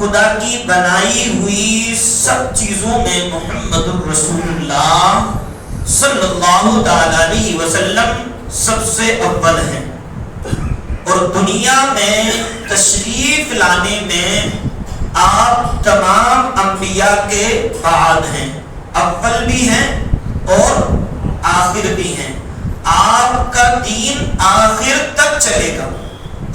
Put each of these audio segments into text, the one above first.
خدا کی بنائی ہوئی سب چیزوں میں محمد الرسول اللہ صلی اللہ تعالی علیہ وسلم سب سے اول ہیں، اور دنیا میں تشریف لانے میں آپ تمام انبیاء کے بعد ہیں، اول بھی ہیں اور آخر بھی ہیں۔ آپ کا دین آخر تک چلے گا۔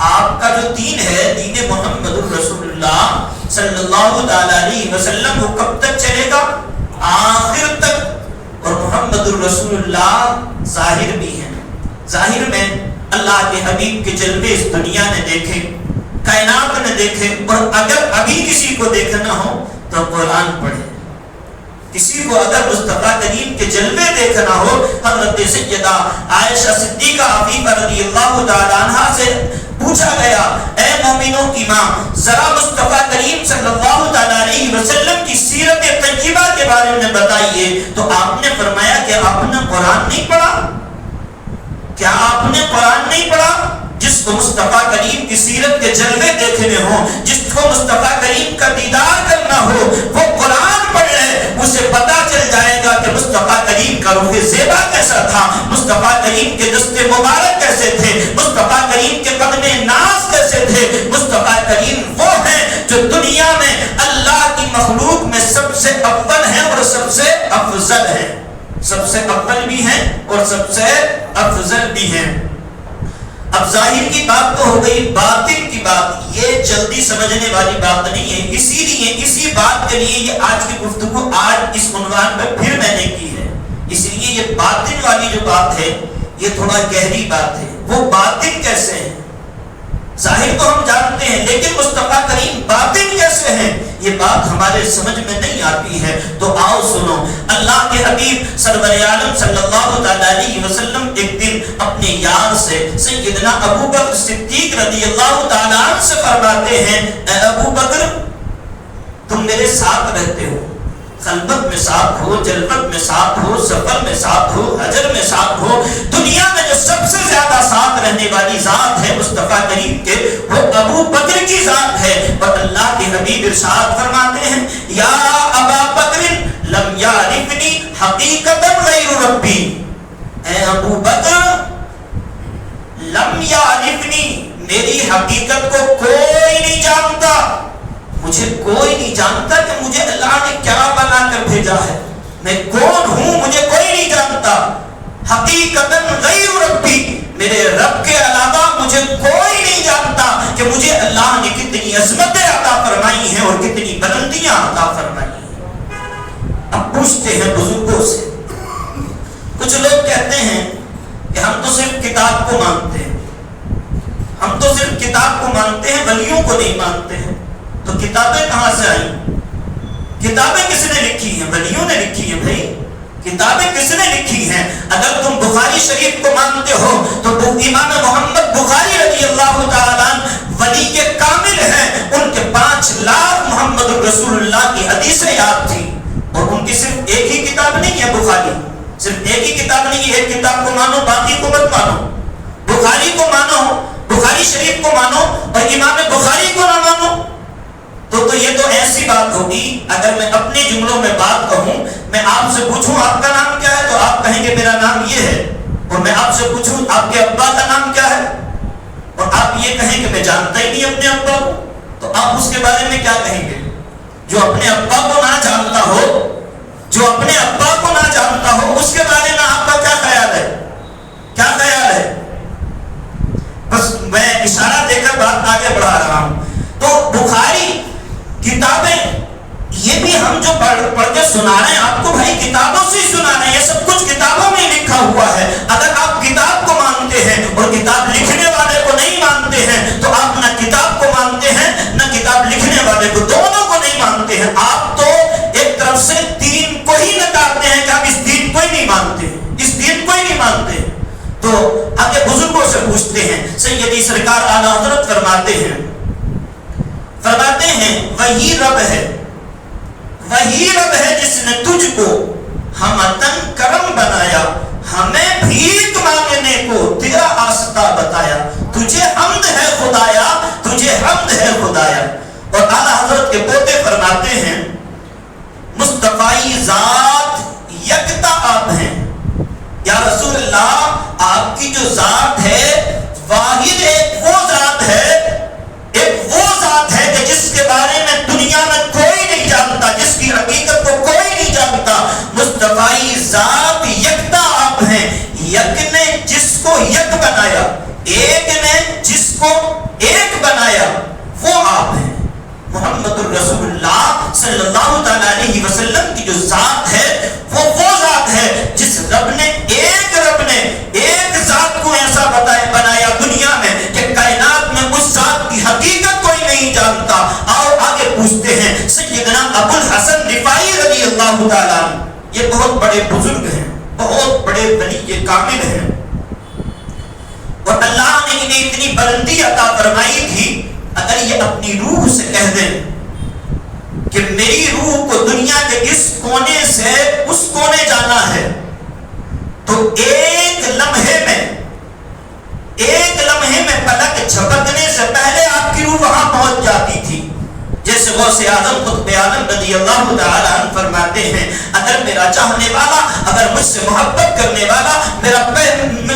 آپ کا جو دین ہے، دین محمد الرسول اللہ صلی اللہ تعالی علیہ وسلم، وہ کب تک چلے گا؟ آخر تک۔ اور محمد الرسول اللہ ظاہر بھی ہیں، ظاہر میں اللہ کے حبیب کے جلوے اس دنیا نے دیکھے، کائنات نے دیکھے، اور اگر ابھی کسی کو دیکھنا ہو تو قرآن پڑھے۔ کسی کو اگر مصطفیٰ کریم کے جلوے دیکھنا ہو، حضرت سیدہ عائشہ صدیقہ عفیفہ رضی اللہ تعالیٰ عنہا سے پوچھا گیا، اے مومنوں کی ماں، ذرا مصطفیٰ کریم صلی اللہ تعالیٰ علیہ وسلم کی سیرت طیبہ کے بارے میں بتائیے، تو آپ نے فرمایا کہ آپ نے قرآن نہیں پڑھا؟ کیا آپ نے قرآن نہیں پڑھا؟ جس کو مصطفیٰ کریم کی سیرت کے جلوے دیکھنے ہوں، جس کو مصطفیٰ کریم کا دیدار کرنا ہو، وہ قرآن پڑھ لے، اسے پتا چل جائے گا کہ مصطفیٰ کریم کا روح زیبا کیسا تھا، مصطفیٰ کریم کے دست مبارک کیسے تھے، مصطفیٰ کریم کے قدم ناز کیسے تھے۔ مصطفیٰ کریم وہ ہیں جو دنیا میں اللہ کی مخلوق میں سب سے اول ہیں اور سب سے افضل ہیں، سب سے اول بھی ہیں اور سب سے افضل بھی ہیں۔ اب ظاہر کی بات تو ہو گئی، باطن کی بات یہ جلدی سمجھنے والی بات نہیں ہے، اسی لیے اسی بات کے لیے یہ آج کی گفتگو آج اس عنوان پہ پھر میں نے کی ہے۔ اس لیے یہ باطن والی جو بات ہے یہ تھوڑا گہری بات ہے۔ وہ باطن کیسے ہیں؟ ظاہر تو ہم جانتے ہیں، لیکن مصطفیٰ کریم باطن کیسے ہیں، یہ بات ہمارے سمجھ میں نہیں آتی ہے۔ تو آؤ سنو، اللہ کے حبیب سرور عالم صلی اللہ تعالی علیہ وسلم ایک دن اپنے یار سے سیدنا ابو بکر صدیق رضی اللہ تعالیٰ عنہ سے فرماتے ہیں، اے ابو بکر، تم میرے ساتھ رہتے ہو، خلوت میں ساتھ ہو، جلوت میں ساتھ ہو، سفر میں ساتھ ہو، حجر میں ساتھ ہو، دنیا میں جو سب سے زیادہ ساتھ رہنے والی ذات ہے مصطفیٰ کریم کے، وہ ابو بکر کی ذات ہے۔ اور اللہ کے حبیب ارشاد فرماتے ہیں، یا ابا بکر لم یعرفنی حقیقتا غیر ربی، اے ابو بکر لم یعرفنی، میری حقیقت کو کوئی نہیں جانتا، مجھے کوئی نہیں جانتا کہ مجھے اللہ نے کیا بنا کر بھیجا ہے، میں کون ہوں مجھے کوئی نہیں جانتا۔ حقیقتاً غیر ربی، میرے رب کے علاوہ مجھے کوئی نہیں جانتا کہ مجھے اللہ نے کتنی عظمتیں عطا فرمائی ہیں اور کتنی بلندیاں عطا فرمائی ہیں۔ اب پوچھتے ہیں بزرگوں سے، کچھ لوگ کہتے ہیں کہ ہم تو صرف کتاب کو مانتے ہیں، ہم تو صرف کتاب کو مانتے ہیں، ولیوں کو نہیں مانتے ہیں۔ تو کتابیں کہاں سے آئیں؟ کتابیں کس نے لکھی ہیں؟ ولیوں نے لکھی ہیں بھائی، کتابیں کس نے لکھی ہیں؟ اگر تم بخاری شریف کو مانتے ہو تو امام محمد بخاری رضی اللہ تعالیٰ ولی کے کامل ہیں، ان کے 5 لاکھ محمد الرسول اللہ کی حدیثیں یاد تھی، اور ان کی صرف ایک ہی کتاب نہیں ہے بخاری، صرف ایک ہی کتاب نہیں ہے، ایک کتاب کو مانو باقی کو مت مانو، بخاری کو مانو، بخاری شریف کو مانو اور امام بخاری کو نہ مانو۔ تو یہ تو ایسی بات ہوگی، اگر میں اپنے جملوں میں بات کہوں، میں آپ سے پوچھوں آپ کا نام کیا ہے تو آپ کہیں گے میرا نام یہ ہے، اور میں آپ سے پوچھوں آپ کے ابا کا نام کیا ہے اور آپ یہ کہیں کہ میں جانتا ہی نہیں اپنے ابا کو، تو آپ اس کے بارے میں کیا کہیں گے؟ جو اپنے ابا کو نہ جانتا ہو، جو اپنے ابا کو نہ جانتا ہو، اس کے بارے میں آپ کا کیا خیال ہے؟ کیا خیال ہے؟ بس میں اشارہ دے کر بات آگے بڑھا رہا ہوں۔ تو بخاری کتابیں یہ بھی ہم جو پڑھ کے سنا رہے ہیں آپ کو، بھائی کتابوں سے ہی سنا رہے ہیں، یہ سب کچھ کتابوں میں لکھا ہوا ہے۔ اگر آپ کتاب کو مانتے ہیں اور کتاب لکھنے والے کو نہیں مانتے ہیں تو آپ نہ کتاب کو مانتے ہیں نہ کتاب لکھنے والے کو، دونوں کو نہیں مانتے ہیں۔ آپ تو ایک طرف سے دین کو ہی نکالتے ہیں کہ آپ اس دین کو ہی نہیں مانتے، اس دین کو ہی نہیں مانتے۔ تو آگے بزرگوں سے پوچھتے ہیں، سیدی سرکار اعلیٰ حضرت فرماتے ہیں وہی رب ہے، وہی رب ہے جس نے تجھ کو ہمتن کرم بنایا، ہمیں بھیک مانگنے کو تیرا آستہ بتایا، تجھے حمد ہے خدایا، تجھے حمد ہے خدایا۔ اور اعلیٰ حضرت کے فرماتے ہیں مصطفی ذات یکتا آپ ہیں. یا رسول اللہ آپ کی جو ذات ہے واحد ایک وہ ذات ہے کہ جس کے بارے میں دنیا میں کوئی نہیں جانتا, جس کی حقیقت کو کوئی نہیں جانتا. مصطفی ذات یکتا آپ ہیں. یک نے جس کو یک بنایا, ایک نے جس کو ایک بنایا, وہ آپ ہیں. محمد الرسول اللہ صلی اللہ تعالی علیہ وسلم کی جو ذات ہے وہ ذات ہے جس رب نے ایک ذات کو ایسا بنایا دنیا میں کہ کائنات میں اس ذات کی حقیقت کوئی نہیں جانتا. آؤ آگے پوچھتے ہیں سیدنا ابو الحسن رفاعی رضی اللہ تعالیٰ, یہ بہت بڑے بزرگ ہیں, بہت بڑے ولی کامل ہیں, اور اللہ نے انہیں اتنی بلندی عطا فرمائی تھی. اگر یہ اپنی روح سے کہہ دیں کہ میری روح کو دنیا کے اس کونے سے اس کونے جانا ہے, تو ایک لمحے میں پلک جھپکنے سے پہلے آپ کی روح وہاں پہنچ جاتی تھی. جیسے غوث اعظم قطب عالم رضی اللہ تعالی عنہ فرماتے ہیں اگر میرا چاہنے والا, اگر مجھ سے محبت کرنے والا,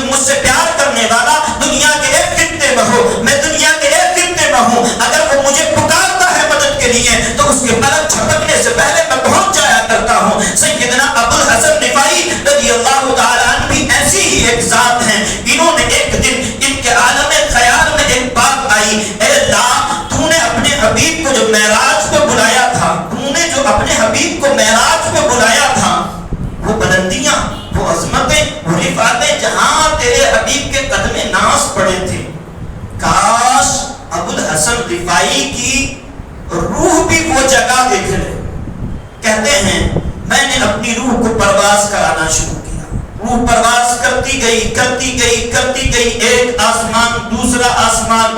مجھ سے پیار کرنے والا دنیا کے ایک خطے میں ہو, میں دنیا کے ایک خطے میں ہوں, اگر وہ مجھے پکارتا ہے مدد کے لیے تو اس کے پلک جھپکنے سے پہلے میں پہنچ جایا کرتا ہوں. سیدنا ابو الحسن رفاعی رضی اللہ تعالی عنہ بھی ایسی ہی ایک ذات ہیں. انہوں نے ایک دن ان کے عالم خیال میں ایک بات آئی, اے اللہ تو نے اپنے حبیب کو جو معراج پہ بلایا تھا, وہ بلندیاں, وہ عظمتیں, وہ رفعتیں جہاں تیرے حبیب کے قدم ناز پڑے تھے, کاش ابو الحسن رفاعی کی روح بھی وہ جگہ دیکھ لے. کہتے ہیں میں نے اپنی روح کو پرواز کرانا شروع کیا. روح پرواز کرتی گئی, ایک آسمان دوسرا آسمان.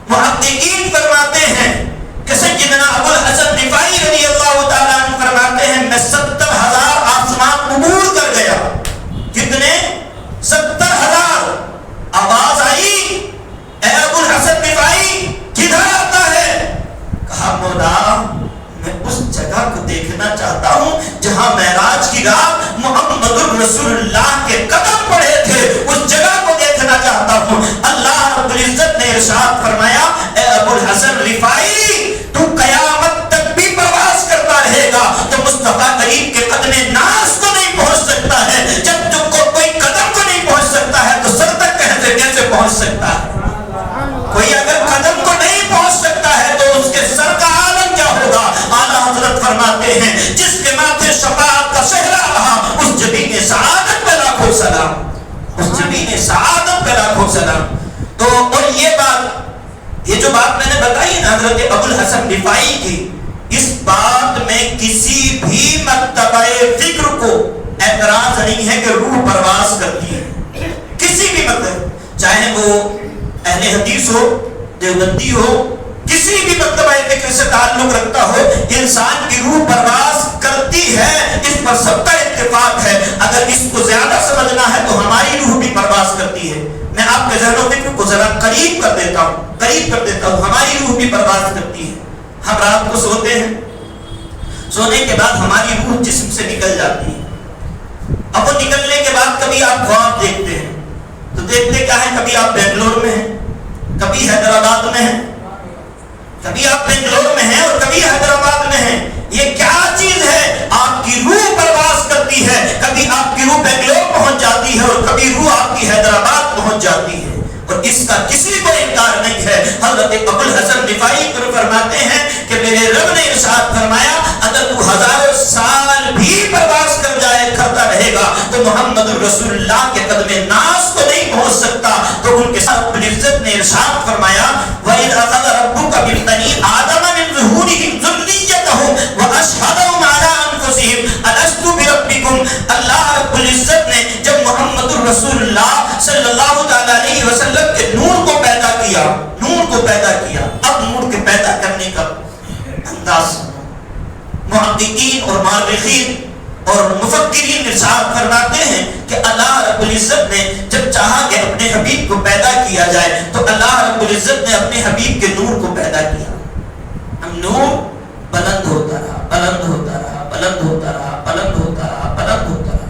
محققین فرماتے ہیں کہ سیدنا ابو الحسن رفاعی رضی اللہ تعالیٰ عنہ فرماتے ہیں میں 70,000 آسمان عبور کر گیا. کتنے؟ 70,000. آواز آئی اے ابو الحسن رفاعی کدھر آتا ہے؟ کہا مولا میں اس جگہ کو دیکھنا چاہتا ہوں جہاں معراج کی رات محمد الرسول اللہ کے قدم پڑے تھے, اس جگہ کو دیکھنا چاہتا ہوں. اللہ رب العزت نے ارشاد فرمایا اے ابو الحسن رفاعی تو قیامت تک بھی پرواز کرتا رہے گا, تو مصطفیٰ کریم کے قدم ناز کو نہیں پہنچ سکتا ہے. جب تم کو کوئی قدم کو نہیں پہنچ سکتا ہے تو سر تک کیسے پہنچ سکتا ہے؟ کوئی اگر قدم کو نہیں پہنچ سکتا ہے تو اس کے سر کا عالم کیا ہوگا؟ اعلیٰ حضرت فرماتے ہیں جس کے ماتھے شفاعت کا صحرا رہا اس جبین سعادت پہ لاکھوں سلام, اس جبین سعادت پہ لاکھوں سلام. تو اور یہ جو بات میں نے بتائی نا حضرت ابو الحسن رفاعی کی, اس بات میں کسی بھی مرتبہ فکر کو اعتراض نہیں ہے کہ روح پرواز کرتی ہے. کسی بھی مطلب, چاہے وہ اہل حدیث ہو, دیوبندی ہو, کسی بھی مرتبہ فکر سے تعلق رکھتا ہو, انسان کی روح پرواز کرتی ہے, اس پر سب کا اتفاق ہے. اگر اس کو زیادہ سمجھنا ہے تو ہماری روح بھی پرواز کرتی ہے. میں آپ کے ذہن و فکر کو ذرا قریب کر دیتا ہوں. ہماری روح بھی پرواز کرتی ہے. ہم رات کو سوتے ہیں, سونے کے بعد ہماری روح جسم سے نکل جاتی ہے. اب وہ نکلنے کے بعد کبھی آپ خواب دیکھتے ہیں تو دیکھتے کیا ہے, کبھی آپ بنگلور میں ہیں, کبھی حیدرآباد میں ہیں, کبھی آپ بنگلور میں ہیں اور کبھی حیدرآباد میں ہیں. یہ کیا چیز ہے؟ آپ کی روح پرواز کرتی ہے. کبھی آپ کی روح بنگلور پہنچ جاتی ہے اور کبھی روح آپ کی حیدرآباد پہنچ جاتی ہے, اور اس کا کسی کو انکار نہیں ہے. حضرت ابو الحسن رفاعی فرماتے ہیں کہ میرے رب نے ارشاد فرمایا اگر تو ہزاروں سال بھی پرواز کرتا رہے گا تو محمد الرسول اللہ کے قدم ناز کو نہیں پہنچ سکتا. تو ان کے ساتھ رب العزت نے ارشاد فرمایا وَإِذْ أَخَذَ رَبُّكَ مِن بَنِي آدَمَ مِن ظُهُورِهِمْ ذُرِّيَّتَهُمْ وَأَشْهَدَهُمْ عَلَىٰ أَنفُسِهِمْ أَلَسْتُ بِرَبِّكُمْ. اللہ رب العزت نے جب محمد الرسول اللہ صلی اللہ تعالی علیہ وسلم کے نور کو پیدا کیا, اب نور کے پیدا کرنے کا انداز محققین اور مورخین اور مفکرین ارشاد فرماتے ہیں کہ اللہ رب العزت نے جب چاہا کہ اپنے حبیب کو پیدا کیا جائے تو اللہ رب العزت نے اپنے حبیب کے نور کو پیدا کیا. ہم نور بلند ہو بلند ہوتا رہا، بلند ہوتا رہا، بلند ہوتا رہا.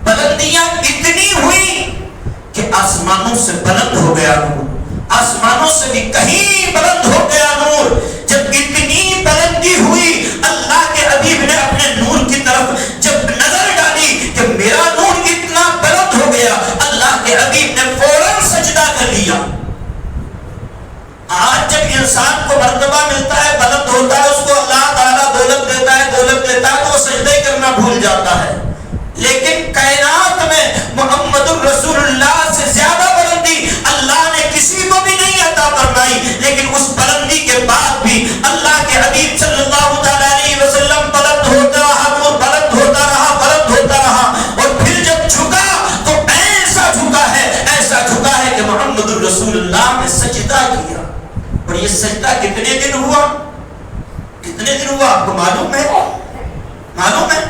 بلندیاں اتنی ہوئی کہ آسمانوں سے بلند ہو گیا نور، آسمانوں سے بھی کہیں بلند ہو گیا نور. جب اتنی بلندی ہوئی اللہ کے حبیب نے اپنے نور کی طرف جب نظر ڈالی کہ میرا نور اتنا بلند ہو گیا، اللہ کے حبیب نے فوراً سجدہ کر لیا. آج جب انسان کو مرتبہ ملتا ہے، بلند ہوتا ہے، اس کو اللہ تعالیٰ دولت دیتا ہے، دولت دیتا ہے تو وہ سجدے کرنا بھول جاتا ہے. لیکن کائنات میں محمد الرسول اللہ سے زیادہ بلندی اللہ نے کسی کو بھی نہیں عطا فرمائی. لیکن اس بلندی کے بعد بھی اللہ کے حبیب صلی اللہ تعالیٰ علیہ وسلم بلند ہوتا رہا، نور بلند ہوتا رہا، بلند ہوتا رہا. اور پھر جب جھکا تو ایسا جھکا ہے، ایسا جھکا ہے کہ محمد الرسول اللہ نے سجدہ کیا. اور یہ سجدہ کتنے دن ہوا؟ کتنے دن ہوا آپ کو معلوم ہے؟ معلوم ہے؟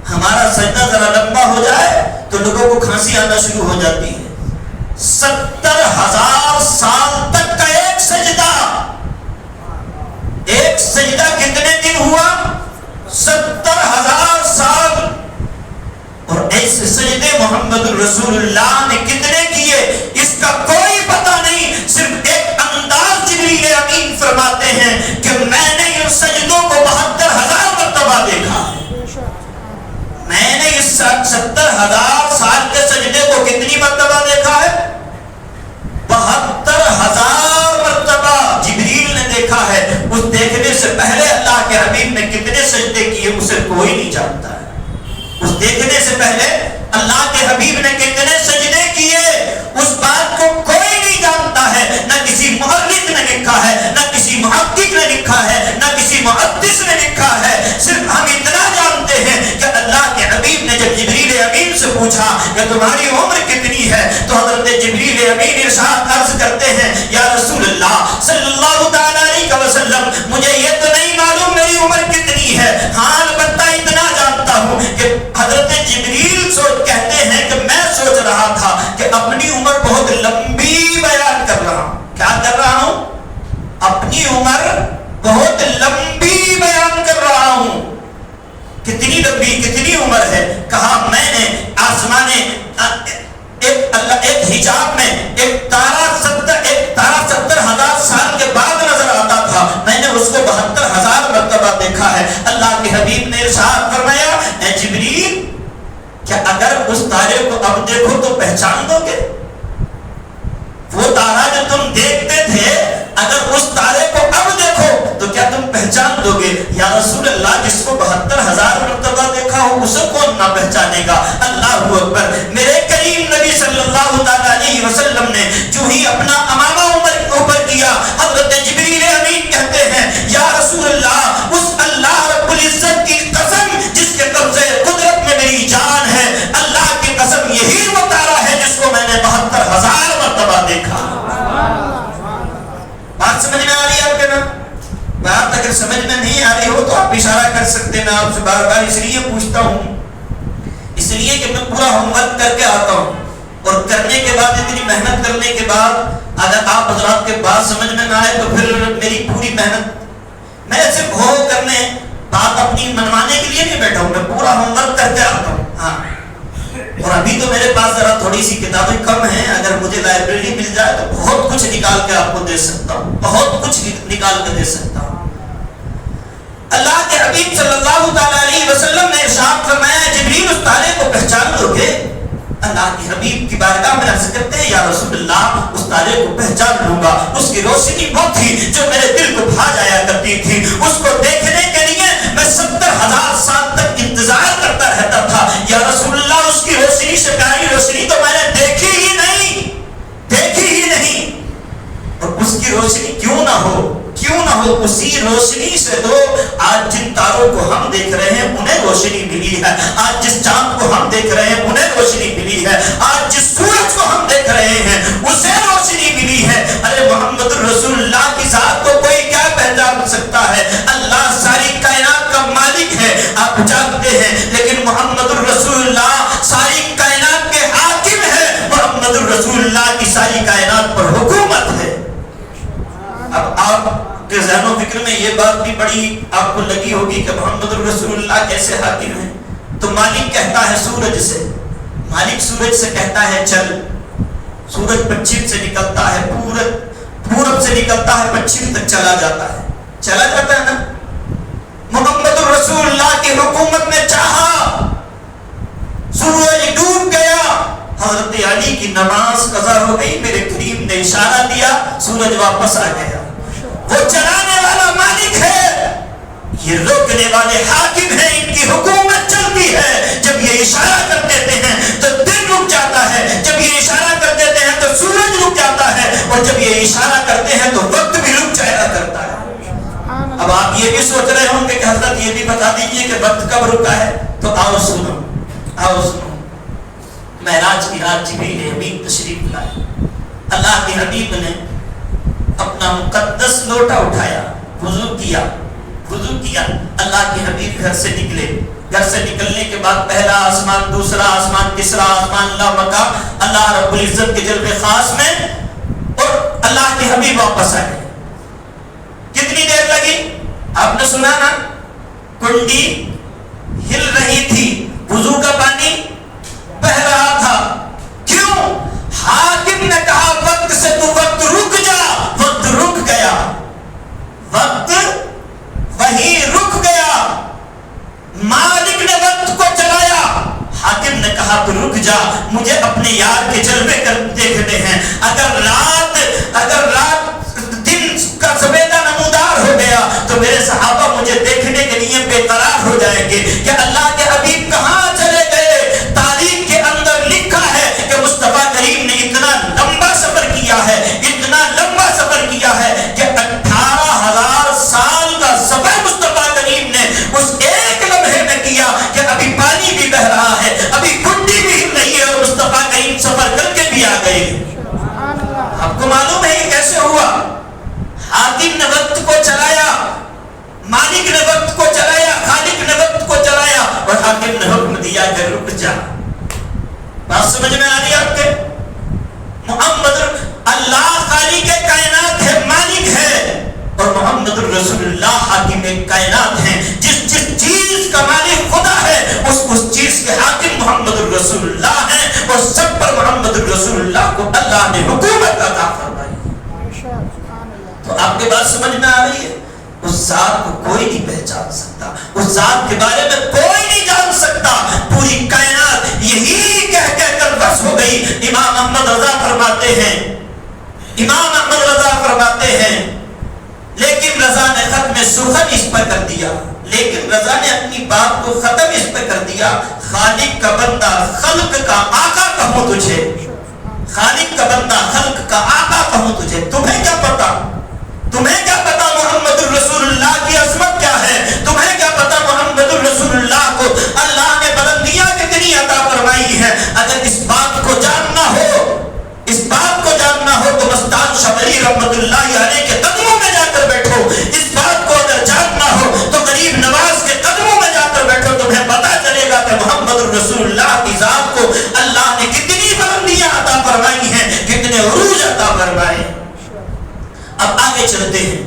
ہمارا سجدہ ذرا لمبا ہو جائے تو لوگوں کو کھانسی آنا شروع ہو جاتی ہے. 70,000 سال تک کا ایک سجدہ، ایک سجدہ کتنے دن ہوا؟ 70,000 سال. اور ایسے سجدے محمد الرسول اللہ نے کتنے کیے اس کا کوئی پتہ نہیں. صرف ایک انداز جبریل امین فرماتے ہیں کہ میں نے ان سجدوں کو 72,000 مرتبہ دیکھا. میں نے اس 70,000 سال کے سجدے کو کتنی مرتبہ دیکھا ہے؟ 72,000 مرتبہ جبریل نے دیکھا ہے. اس دیکھنے سے پہلے اللہ کے حبیب نے کتنے سجدے کیے اسے کوئی نہیں جانتا ہے. اس دیکھنے سے پہلے اللہ کے حبیب نے کتنے سجدے کیے اس بات کو کوئی نہیں جانتا ہے. نہ کسی محرک نے لکھا ہے، نہ کسی محقق نے لکھا ہے، نہ کسی محدث نے لکھا ہے. صرف ہم اتنا جانتے ہیں کہ اللہ کے حبیب نے جب جبریل امین سے پوچھا کہ تمہاری عمر کتنی ہے تو حضرت جبریل امین ارشاد عرض کرتے ہیں یا رسول اللہ صلی اللہ تعالیٰ علیہ وسلم مجھے یہ تو نہیں معلوم میری عمر کتنی ہے، ہاں البتہ اتنا جانتا ہوں کہ حضرت جبریل کہتے ہیں کہ میں سوچ رہا تھا کہ اپنی عمر بہت لمبی بیان کر رہا ہوں. کیا کر رہا ہوں؟ اپنی عمر بہت لمبی بیان کر رہا ہوں. کتنی لمبی، کتنی عمر ہے؟ کہا میں نے آسمان ایک حجاب میں ایک تارا 70,000 سال کے بعد نظر آتا تھا، میں نے اس کو 72,000 مرتبہ دیکھا ہے. اللہ کے حبیب نے ارشاد فرمایا اے جبریل کیا اگر اس تارے کو اب دیکھو تو پہچان دو گے؟ وہ تارا جو تم دیکھتے تھے اگر اس تارے کو اب دیکھو تو کیا تم پہچان دو گے؟ یا رسول اللہ جس کو 72,000 مرتبہ دیکھا ہو اسے کون نہ پہچانے گا؟ اللہ اکبر. میرے کریم نبی صلی اللہ تعالیٰ علیہ وسلم نے جو ہی اپنا امامہ اوپر کیا حضرت جبریل امین کہتے ہیں یا رسول اللہ اس اللہ رب العزت کی قسم جس کے قبضے قدرت میں میری جان ہے، اللہ کی قسم یہی وہ تارا ہے جس کو میں نے 72,000 مرتبہ دیکھا. بات سمجھ میں آ رہی ہے آپ کے نا؟ بات اگر سمجھ میں نہیں آ رہی ہو تو آپ اشارہ کر سکتے ہیں. میں آپ سے بار بار اس لیے پوچھتا ہوں، اس لیے کہ میں پورا ہوم ورک کر کے آتا ہوں اور کرنے کے بعد اتنی محنت کرنے کے بعد اگر آپ حضرات کے بات سمجھ میں نہ آئے تو پھر میری پوری محنت میں صرف ہو کرنے بات اپنی منوانے کے لیے نہیں بیٹھا ہوں، میں پورا ہوم ورک کر کے آتا ہوں. ہاں اور ابھی تو میرے پاس ذرا تھوڑی سی کتابیں کم ہیں، اگر مجھے لائبریری مل جائے تو بہت کچھ نکال کے آپ کو دے سکتا ہوں، بہت کچھ نکال کے دے سکتا ہوں. اللہ کے حبیب صلی اللہ تعالیٰ علیہ وسلم نے ارشاد فرمایا جبریل اس تارے کو پہچان لو گے؟ اللہ کے حبیب کی بارگاہ میں عرض کرتے ہیں یا رسول اللہ اس تارے کو پہچان لوں گا، اس کی روشنی وہ تھی جو میرے دل کو بھا جایا کرتی تھی، اس کو دیکھنے کے لیے میں 70,000 سال تک انتظار کرتا رہتا تھا. یا رسول اللہ اس کی روشنی سے پیاری روشنی تو میں نے دیکھی ہی نہیں، دیکھی ہی نہیں. اور اس کی روشنی کیوں نہ ہو، کیوں نہ ہو، اسی روشنی سے تو آج جن تاروں کو ہم دیکھ رہے ہیں انہیں روشنی ملی ہے، آج جس چاند کو ہم دیکھ رہے ہیں انہیں روشنی ملی ہے، آج جس سورج کو ہم دیکھ رہے ہیں اسے روشنی ملی ہے. ارے محمد الرسول اللہ کی ذات کو کوئی کیا پہچان سکتا ہے؟ اللہ ساری کائنات کا مالک ہے آپ جانتے ہیں، لیکن محمد الرسول اللہ ساری کائنات کے حاکم ہے. محمد الرسول اللہ کی ساری کائنات پر حکومت ہے. اب آپ کے ذہن و فکر میں یہ بات بھی بڑی آپ کو لگی ہوگی کہ محمد رسول اللہ کیسے حاکم ہیں. تو مالک کہتا ہے سورج سے، مالک سورج سے کہتا ہے چل. سورج پچھم سے نکلتا ہے، پورب سے نکلتا ہے، پچھم تک چلا جاتا ہے. چلا جاتا ہے نا. محمد رسول اللہ کی حکومت نے چاہا، سورج ڈوب گیا، حضرت علی کی نماز قضا ہو گئی، میرے کریم نے اشارہ دیا، سورج واپس آ گیا. وہ چلانے والا مالک ہے، یہ روکنے والے حاکم ہیں. ان کی حکومت چلتی ہے. جب یہ اشارہ کر دیتے ہیں تو دن رک جاتا ہے، جب یہ اشارہ کر دیتے ہیں تو سورج رک جاتا ہے، اور جب یہ اشارہ کرتے ہیں تو وقت بھی رک جایا کرتا ہے. اب آپ یہ بھی سوچ رہے ہوں کہ حضرت یہ بھی بتا دیجئے کہ وقت کب رکا ہے. تو آؤ سنو، آؤ سنو. معراج کی رات جبریل امین تشریف لائے. اللہ کے حبیب نے اپنا مقدس لوٹا اٹھایا، وضو کیا. اللہ کے حبیب گھر سے نکلے. گھر سے نکلنے کے بعد پہلا آسمان، دوسرا آسمان، تیسرا آسمان، اللہ مکہ، اللہ رب العزت کے جلوے خاص میں، اور اللہ کے حبیب واپس آئے. کتنی دیر لگی؟ آپ نے سنا نا، کنڈی ہل رہی تھی، وضو کا پانی بہ رہا تھا. کیوں؟ حاکم نے کہا وقت سے تو وقت رک جا. وقت رک گیا، وقت وہیں رک گیا. مالک نے وقت کو چلایا، حاکم نے کہا تو رک جا، مجھے اپنے یار کے جلوے کر دیکھتے ہیں. اگر رات دن کا سویدہ نمودار ہو گیا تو میرے صحابہ مجھے دیکھنے کے لیے بے قرار ہو جائیں گے کہ اللہ کے حبیب کہاں چلے گئے. تاریخ کے اندر لکھا ہے کہ مصطفیٰ کریم نے اتنا لمبا سفر کیا ہے، اتنا لمبا سفر کیا ہے کہ 18,000 سال کا سفر مصطفیٰ کریم نے اس ایک لمحے میں کیا کہ ابھی پانی بھی بہ رہا ہے، ابھی کنڈی بھی ہل رہی ہے، اور مصطفیٰ کریم سفر کر کے بھی آ گئے. آپ کو معلوم ہے یہ کیسے ہوا؟ حاکم نے وقت کو چلایا، مالک نے وقت کو چلایا، خالق نے وقت کو چلایا، اور حاکم نے حکم دیا کہ رک جا. بات سمجھ میں آ رہی ہے آپ کے؟ محمد اللہ خالق کائنات ہے، مالک ہے، اور محمد رسول اللہ حاکم کائنات ہیں. جس چیز کا مالک خدا ہے اس چیز کے حاکم محمد رسول اللہ ہیں، اور سب پر محمد رسول اللہ کو اللہ نے حکومت عطا فرمائی. تو آپ کے بات سمجھ میں آ رہی ہے؟ اس ذات کو کوئی نہیں پہچان سکتا، اس ذات کے بارے میں کوئی نہیں جان سکتا. پوری کائنات یہی کہہ کر بس ہو گئی. امام احمد رضا فرماتے ہیں لیکن رضا نے ختم سخن اس پر کر دیا، لیکن رضا نے اپنی بات کو ختم اس پہ کر دیا. خالق کا بندہ خلق کا آقا کہوں تجھے، خالق کا بندہ خلق کا آقا کہوں تجھے. تمہیں کیا پتا، تمہیں کیا پتا محمد الرسول اللہ کی عظمت کیا ہے؟ تمہیں کیا پتا محمد الرسول اللہ کو اللہ نے بلندیاں کتنی عطا فرمائی ہے؟ اگر اس بات کو جاننا ہو، اس بات کو جاننا ہو تو مستان شبری رحمت اللہ علیہ کے قدموں میں جا کر بیٹھو. اس بات کو اگر جاننا ہو تو غریب نواز کے قدموں میں جا کر بیٹھو. تمہیں پتا چلے گا کہ محمد الرسول اللہ کی ذات کو اللہ نے کتنی بلندیاں عطا فرمائی ہیں، کتنے عروج عطا فرمائے. اب آگے چلتے ہیں.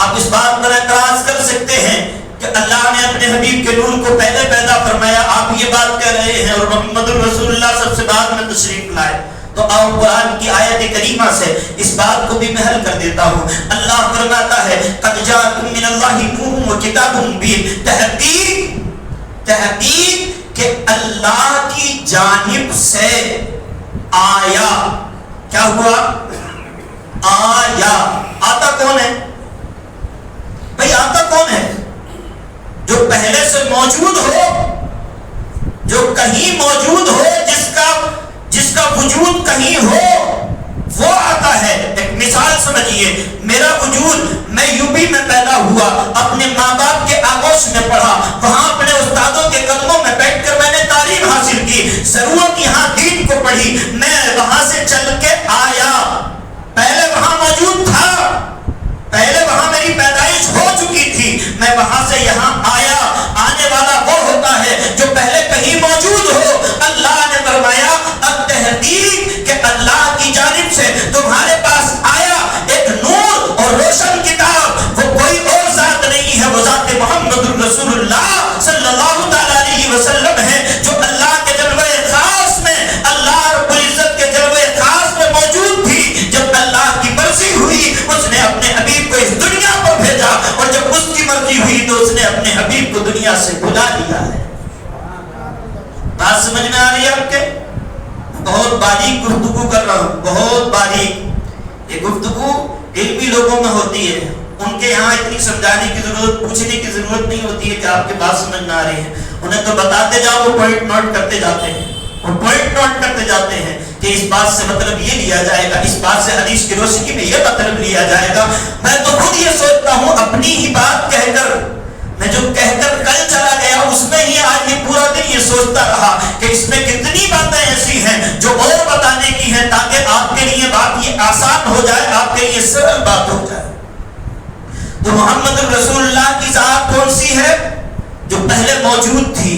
آپ اس بات پر اعتراض کر سکتے ہیں کہ اللہ نے اپنے حبیب کے نور کو پہلے پیدا فرمایا، آپ یہ بات کہہ رہے ہیں، اور محمد الرسول اللہ سب سے بعد میں تشریف لائے. تو آؤ قرآن کی آیت کریمہ سے اس بات کو بھی محل کر دیتا ہوں. اللہ فرماتا ہے قد جاءکم من اللہ نور و کتاب مبین. تحقیق کہ اللہ کی جانب سے آیا. کیا ہوا؟ آیا. آتا کون ہے بھائی؟ آتا کون ہے؟ جو پہلے سے موجود ہو، جو کہیں موجود ہو، جس کا وجود کہیں ہو، وہ آتا ہے. ایک مثال سمجھیے، میرا وجود، میں یوپی میں پیدا ہوا، اپنے ماں باپ کے آغوش میں پڑھا، وہاں اپنے استادوں کے قدموں میں بیٹھ کر میں نے تعلیم حاصل کی، ضرورت یہاں دین کو پڑھی، میں وہاں سے چل کے آیا. پہلے وہاں موجود تھا، پہلے وہاں میری پیدائش ہو چکی تھی، میں وہاں سے یہاں آیا. آنے والا وہ ہوتا ہے جو پہلے کہیں موجود ہو. اللہ نے فرمایا اب تحقیق کہ اللہ کی جانب سے تمہارے پاس آیا ایک نور اور روشن کتاب. وہ بنی ہوئی تو اس نے اپنے حبیب کو دنیا سے بلا لیا ہے۔ بات سمجھ میں آ رہی ہے آپ کے؟ بہت باریک گفتگو کر رہا ہوں، بہت باریک۔ یہ گفتگو علمی لوگوں میں ہوتی ہے، ان کے یہاں اتنی سمجھانے کی ضرورت، پوچھنے کی ضرورت نہیں ہوتی ہے کہ آپ کے بات سمجھ نہ آ رہی ہے، انہیں تو بتاتے جاؤ، وہ پوائنٹ نوٹ کرتے جاتے ہیں، وہ پوائنٹ نوٹ کرتے جاتے ہیں کہ اس بات سے مطلب یہ لیا جائے گا، اس بات سے حدیث کی روشنی میں یہ مطلب لیا جائے گا۔ میں تو خود یہ سوچتا ہوں اپنی ہی بات کہہ کر، میں جو کہہ کر کل چلا گیا اس میں ہی آج یہ پورا دن یہ سوچتا رہا کہ اس میں کتنی باتیں ایسی ہیں جو اور بتانے کی ہیں تاکہ آپ کے لیے بات یہ آسان ہو جائے، آپ کے لیے سرل بات ہو جائے۔ تو محمد رسول اللہ کی ذات کون سی ہے؟ جو پہلے موجود تھی،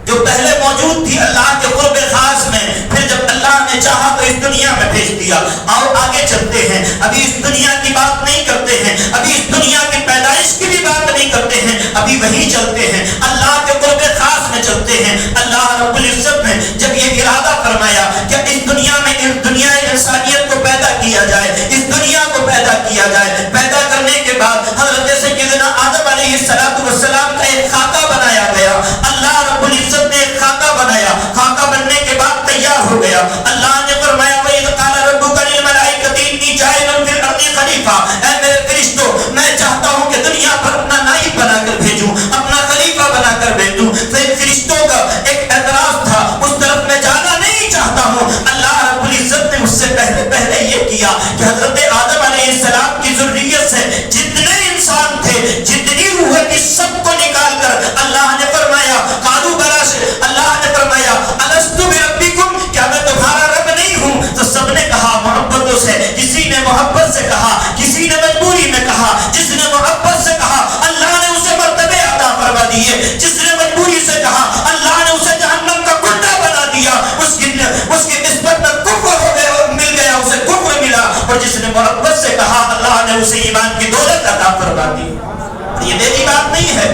جو پہلے موجود تھی اللہ کے قرب خاص میں، پھر جب اللہ نے چاہا تو اس دنیا میں بھیج دیا۔ آؤ آگے چلتے ہیں، ابھی اس دنیا کی بات نہیں کرتے ہیں، ابھی اس دنیا کی پیدائش کی بھی بات نہیں کرتے ہیں، ابھی وہی چلتے ہیں، اللہ کے قرب خاص میں چلتے ہیں۔ اللہ رب العزت نے جب یہ ارادہ فرمایا کہ اس دنیا میں، اس دنیا انسانیت کو پیدا کیا جائے، اس دنیا کو پیدا کیا جائے، پیدا کرنے کے بعد حضرت سیدنا آدم علیہ السلام کا ایک خاکہ بنایا گیا۔ اللہ رب العزت نے ایک خاکہ بنایا، خاکہ بننے کے بعد تیار ہو گیا۔ اللہ نے فرمایا وَإِذْ قَالَ رَبُّكَ لِلْمَلَائِكَةِ إِنِّي جَاعِلٌ فِي الْأَرْضِ خَلِيفَةً، اے میرے فرشتوں میں چاہتا ہوں کہ دنیا پر اپنا نائب بنا کر بھیجوں، اپنا خلیفہ بنا کر بھیجوں۔ فرشتوں کا ایک اعتراض تھا، اس طرف میں جانا نہیں چاہتا ہوں۔ اللہ رب العزت نے مجھ سے پہلے یہ کیا کہ حضرت آدم علیہ السلام کی ذریت سے جتنے انسان تھے، جتنی روح تھی، سب کو نکال کر اللہ نے فرمایا قالوا بلا، اللہ نے فرمایا الست بربکم، کیا میں تمہارا رب نہیں ہوں؟ تو سب نے کہا محبتوں سے، کسی نے محبت سے کہا، کسی نے مجبوری میں کہا، جس نے محبت سے کہا اللہ نے اسے مرتبے عطا فرما دیے، جس نے مجبوری سے کہا اللہ نے اسے جہنم کا کنڈا بنا دیا، اس کی نسبت میں کفر ہو گیا، مل گیا، اسے کفر ملا، اور جس نے محبت سے کہا اللہ نے اسے ایمان کی دولت عطا فرما دی۔ یہ میری بات نہیں ہے،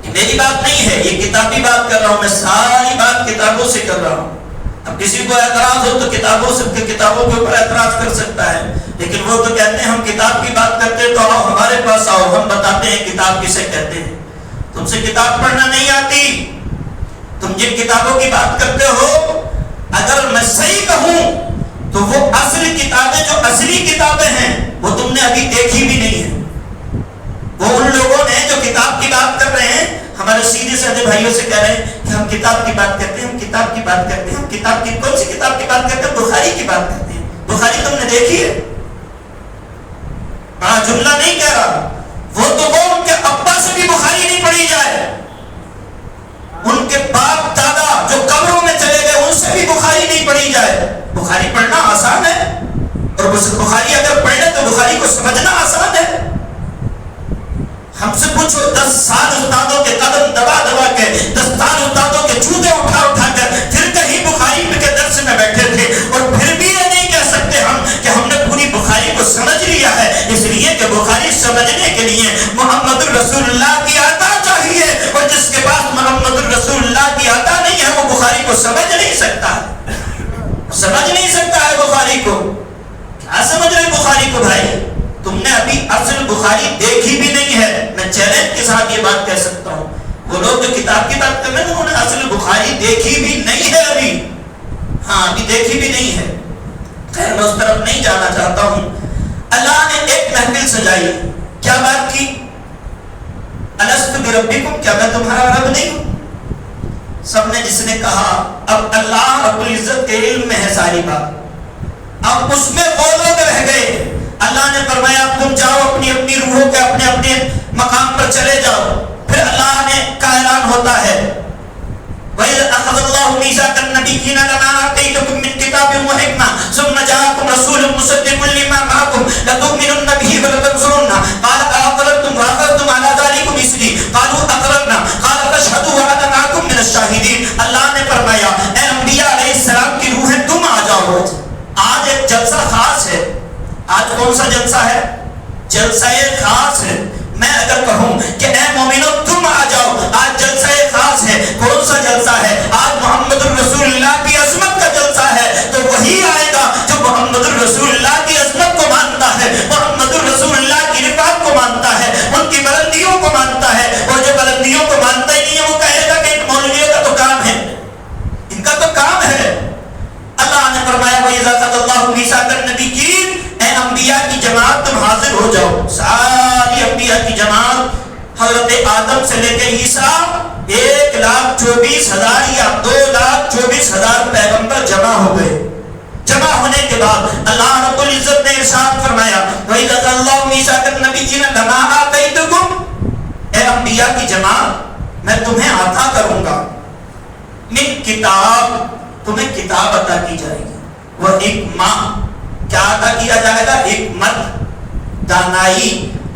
یہ میری بات نہیں ہے، یہ کتابی بات کر رہا ہوں، میں ساری بات کتابوں سے کر رہا ہوں۔ اب کسی کو اعتراض ہو تو کتابوں کے اوپر اعتراض کر سکتا ہے، لیکن وہ تو کہتے ہیں ہم کتاب کی بات کرتے ہیں تو آؤ ہمارے پاس آؤ، ہم بتاتے ہیں کتاب کسے کہتے ہیں۔ تم سے کتاب پڑھنا نہیں آتی، تم جن کتابوں کی بات کرتے ہو، اگر میں صحیح کہوں تو وہ اصلی کتابیں، جو اصلی کتابیں ہیں وہ تم نے ابھی دیکھی بھی نہیں ہے۔ وہ ان لوگوں نے جو کتاب کی بات کر رہے ہیں، ہمارے سیدھے سادے بھائیوں سے کہہ رہے ہیں کہ ہم کتاب کی بات کرتے ہیں، ہم کتاب کی بات کرتے ہیں، ہم کتاب کی کون سی کتاب کی بات کرتے ہیں؟ بخاری کی بات کرتے ہیں۔ بخاری تم نے دیکھی ہے؟ بڑا جملہ نہیں کہہ رہا، وہ تو وہ ان کے ابا سے بھی بخاری نہیں پڑھی جائے، ان کے باپ دادا جو قبروں میں چلے گئے ان سے بھی بخاری نہیں پڑھی جائے۔ بخاری پڑھنا آسان ہے، اور بخاری اگر پڑھے تو بخاری کو سمجھنا آسان ہے۔ ہم سے پوچھو 10 سال استادوں کے قدم دبا دبا کے، 10 سال استادوں کے جوتے اٹھا اٹھا کر پھر کہیں بخاری کے درس میں بیٹھے تھے، اور پھر بھی یہ نہیں کہہ سکتے ہم کہ ہم نے پوری بخاری کو سمجھ لیا ہے، اس لیے کہ بخاری سمجھنے کے لیے محمد الرسول اللہ کی عطا چاہیے، اور جس کے پاس محمد الرسول اللہ کی عطا نہیں ہے وہ بخاری کو سمجھ نہیں سکتا، سمجھ نہیں سکتا ہے بخاری کو۔ کیا سمجھ رہے بخاری کو بھائی؟ تم نے ابھی اصل بخاری دیکھی بھی نہیں ہے، میں چیلنج کے ساتھ یہ بات کہہ سکتا ہوں۔ وہ لوگ جو کتاب کی بات کر رہے ہیں انہوں نے اصل بخاری دیکھی بھی نہیں ہے ابھی، ہاں ابھی دیکھی بھی نہیں ہے۔ خیر میں اس طرف نہیں جانا چاہتا ہوں۔ اللہ نے ایک محفل سجائی، کیا بات کی؟ الست بربکم، کیا میں تمہارا رب نہیں ہوں؟ سب نے جس نے کہا، اب اللہ رب العزت کے علم میں ہے ساری بات، اب اس میں وہ لوگ رہ گئے۔ اللہ نے فرمایا تم جاؤ اپنی اپنی روحوں کے اپنے اپنے مقام پر چلے جاؤ۔ پھر اللہ نے کا اعلان ہوتا ہے وَإِذْ أَخَذَ اللَّهُ مِيثَاقَ النَّبِيِّينَ لَمَا آتَيْتُكُم مِّن كِتَابٍ وَحِكْمَةٍ ثُمَّ جَاءَكُمْ رَسُولٌ مُصَدِّقٌ لِّمَا مَعَكُمْ لَتُؤْمِنُنَّ بِهِ وَلَتَنصُرُنَّهُ قَالَ أَأَقْرَرْتُمْ وَأَخَذْتُمْ عَلَىٰ ذَٰلِكُمْ إِصْرِي قَالُوا أَقْرَرْنَا قَالَ فَاشْهَدُوا وَأَنَا مَعَكُمْ مِنَ الشَّاهِدِينَ۔ اللہ نے فرمایا اے انبیاء علیہ السلام کی روحیں تم آ جاؤ، آج ایک جلسہ خاص ہے۔ آج کون سا جلسہ ہے؟ جلسہ خاص ہے۔ میں اگر کہوں کہ اے مومنو تم آ جاؤ، آج جلسہ خاص ہے، کون سا جلسہ ہے؟ آج محمد الرسول اللہ کی عظمت کا جلسہ ہے، تو وہی آئے گا جو محمد الرسول اللہ کی عظمت کو مانتا ہے، محمد الرسول اللہ کی رفعت کو مانتا ہے۔ حضرت آدم سے لے کے عیسیٰ 1,24,000 یا 2,24,000 پیغمبر جمع ہو گئے. جمع ہونے کے بعد اللہ رب العزت نے ارشاد فرمایا وَإِذَا أَخَذَ اللَّهُ مِيثَاقَ النَّبِيِّينَ لَمَا آتَيْتُكُمْ، اے انبیاء کی جماعت میں تمہیں عطا کروں گا من کتاب، تمہیں کتاب عطا کی جائے گی، وہ حکمہ، کیا عطا کیا جائے گا؟ حکمت، دانائی،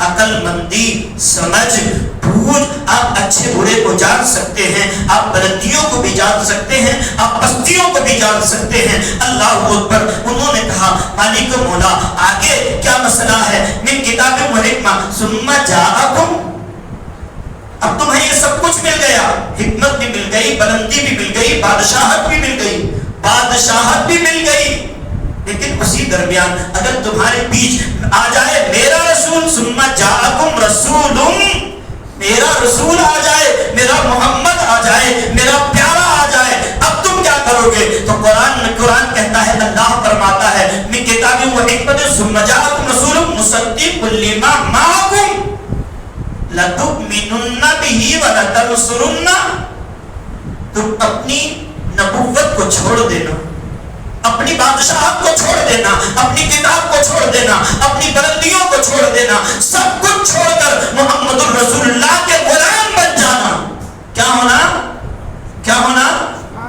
عقل مندی، سمجھ، بوجھ. آپ اچھے برے کو جان سکتے ہیں، آپ بلندیوں کو بھی جان سکتے ہیں، آپ پستیوں کو بھی جان سکتے ہیں. اللہ اکبر. انہوں نے کہا مالک مولا آگے کیا مسئلہ ہے؟ من کتاب و حکمہ ثم جاءکم، اب تمہیں یہ سب کچھ مل گیا، حکمت بھی مل گئی، بلندی بھی مل گئی، بادشاہت بھی مل گئی، بادشاہت بھی مل گئی، لیکن اسی درمیان اگر تمہارے بیچ آ جائے میرا رسول، ثم جاءکم رسول، میرا رسول آ جائے، میرا محمد آ جائے، میرا پیارا آ جائے، اب تم کیا کرو گے؟ تو قرآن کہتا ہے، اللہ فرماتا ہے من کتاب و حکمت ثم جاءکم رسول مصدق لما معکم لتؤمنن به ولتنصرن. تم اپنی نبوت کو چھوڑ دینا، اپنی بادشاہت کو چھوڑ دینا، اپنی کتاب کو چھوڑ دینا، اپنی بلندیوں کو چھوڑ دینا، سب کچھ چھوڑ کر محمد الرسول اللہ کے غلام بن جانا. کیا ہونا؟ کیا ہونا؟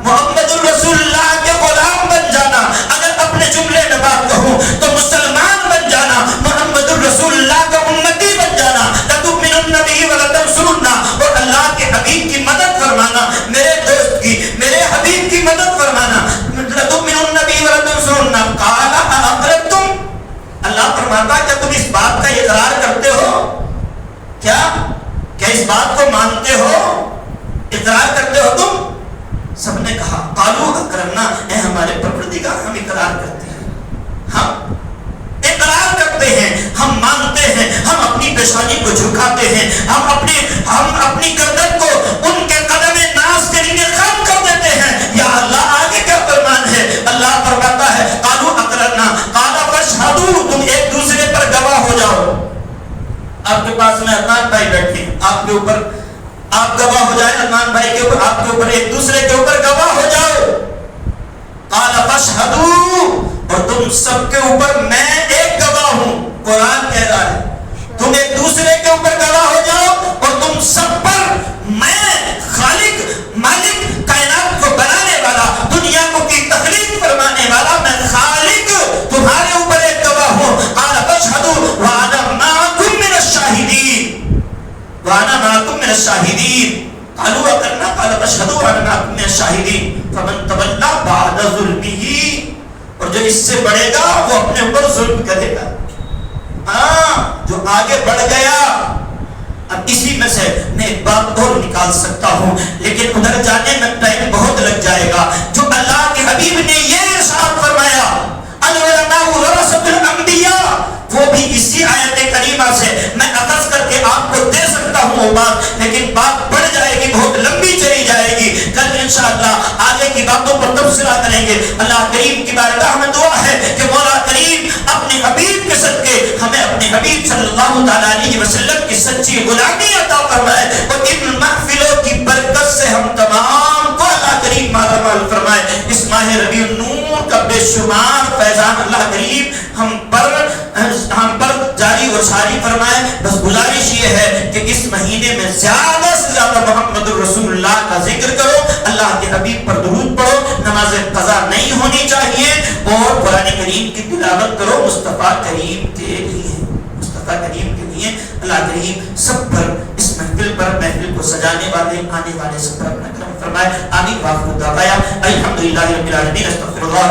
محمد الرسول اللہ کے غلام بن جانا. اگر اپنے جملے میں بات کہوں تو مسلمان بن جانا، محمد الرسول اللہ کا امتی بن جانا. لتؤمنن به ولتنصرن، اور اللہ کے حبیب کی مدد فرمانا، میرے دوست کی، میرے حبیب کی مدد فرمانا. لتؤمنن به ولتنصرن قال اقررتم، اللہ فرماتا کیا تم اس بات کا اقرار کرتے ہو؟ کیا اس بات کو مانتے ہو؟ اقرار کرتے ہو تم؟ سب نے کہا قالوا اقررنا، اے ہمارے پروردگار ہم اقرار کرتے ہیں، ہم اقرار کرتے ہیں، ہم مانتے ہیں، ہم اپنی پیشانی کو جھکاتے ہیں، ہم اپنی گردن کو ان کے قدم ناز کے لیے خم کر دیتے ہیں. یا اللہ آگے کیا فرمان ہے؟ اللہ فرماتا ہے قالوا اقررنا قال فاشهدوا، تم ایک دوسرے پر گواہ ہو جاؤ. آپ کے پاس میں عدنان بھائی بیٹھے ہیں، آپ کے اوپر آپ گواہ ہو جائیں، عدنان بھائی کے اوپر، آپ کے اوپر، ایک دوسرے کے اوپر گواہ ہو جاؤ. قال فاشهدوا، اور تم سب کے اوپر میں ایک گواہ ہوں. قرآن کہہ رہا ہے تم ایک دوسرے کے اوپر گواہ ہو جاؤ، اور تم سب پر میں خالق مالک کائنات کو بنانے والا، دنیا کو کی تخلیق فرمانے والا میں خالق تمہارے اوپر ایک گواہ ہوں. قال فاشهدوا وانا معكم من الشاهدين، وانا معكم من الشاهدين. قالوا اقررنا قال فاشهدوا وانا معكم من الشاهدين. فمن تولى بعد ظلمه، اور جو اس سے بڑھے گا وہ اپنے اوپر ظلم کرے گا. ہاں جو آگے بڑھ گیا. اب اسی میں سے میں ایک بات اور نکال سکتا ہوں، لیکن ادھر جانے میں ٹائم بہت لگ جائے گا. جو اللہ کے حبیب نے یہ ارشاد فرمایا العلماء ورثۃ الانبیاء، وہ بھی اسی آیت کریمہ سے میں اخذ کر کے آپ کو دے سکتا ہوں وہ بات، لیکن بات بڑھ جائے گی، بہت لمبی چلی جائے گی. کل انشاءاللہ آگے کی باتوں پر تبصرہ کریں گے. اللہ کریم کی بارگاہ میں دعا ہے کہ مولا کریم اپنے حبیب کے صدقے ہمیں اپنے حبیب صلی اللہ تعالیٰ علیہ وسلم کی سچی غلامی عطا فرمائے، اور ان محفلوں کی برکت سے ہم تمام کو اللہ کریم مالا مال فرمائے. اس ماہ ربیع النور کا بے شمار فیضان اللہ کریم ہم پر جاری و ساری فرمائے. بس گزارش یہ ہے کہ اس مہینے میں زیادہ سے زیادہ محمد الرسول اللہ کا ذکر کرو، اللہ کے حبیب پر درود پڑھو، نماز قضا نہیں ہونی چاہیے، اور قرآن کریم کی تلاوت کرو مصطفیٰ کریم کے لیے، مصطفیٰ کریم کے لیے. اللہ کریم سب پر، اس محفل پر، محفل کو سجانے والے، آنے والے سب پر اپنا کرم فرمائے. آمین. واخر دعوانا الحمدللہ رب العالمین. استغفر اللہ.